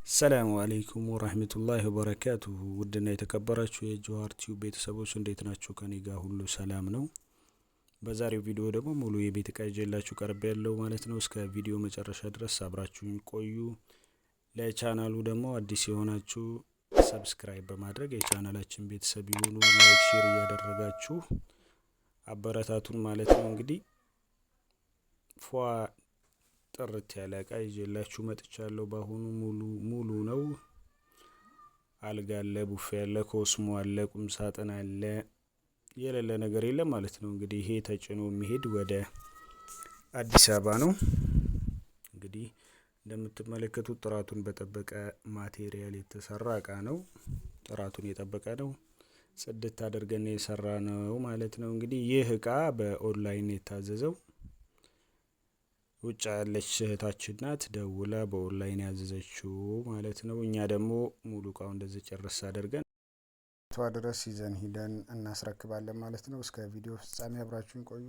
ሰላሙ አለይኩም ወራህመቱላሂ ወበረካቱሁ። ውድና የተከበራችሁ የጆሃር ቲዩብ ቤተሰቦች እንዴት ናችሁ? ከኔ ጋር ሁሉ ሰላም ነው። በዛሬው ቪዲዮ ደግሞ ሙሉ የቤት እቃ ይዤላችሁ ቀርብ ያለው ማለት ነው። እስከ ቪዲዮ መጨረሻ ድረስ አብራችሁን ቆዩ። ለቻናሉ ደግሞ አዲስ የሆናችሁ ሰብስክራይብ በማድረግ የቻናላችን ቤተሰብ ይሁኑ። ላይክ፣ ሼር እያደረጋችሁ አበረታቱን ማለት ነው። እንግዲህ ጥርት ያለ እቃ ይዤላችሁ መጥቻለሁ። በአሁኑ ሙሉ ነው። አልጋ አለ፣ ቡፌ አለ፣ ኮስሞ አለ፣ ቁም ሳጥን አለ፣ የሌለ ነገር የለም ማለት ነው። እንግዲህ ይሄ ተጭኖ የሚሄድ ወደ አዲስ አበባ ነው። እንግዲህ እንደምትመለከቱት ጥራቱን በጠበቀ ማቴሪያል የተሰራ እቃ ነው። ጥራቱን የጠበቀ ነው። ጽድት አድርገን የሰራ ነው ማለት ነው። እንግዲህ ይህ እቃ በኦንላይን የታዘዘው ውጭ ያለች እህታችን ናት። ደውላ በኦንላይን ያዘዘችው ማለት ነው። እኛ ደግሞ ሙሉ እቃው እንደዚህ ጨርስ አድርገን ድረስ ይዘን ሂደን እናስረክባለን ማለት ነው። እስከ ቪዲዮ ፍጻሜ አብራችሁን ቆዩ።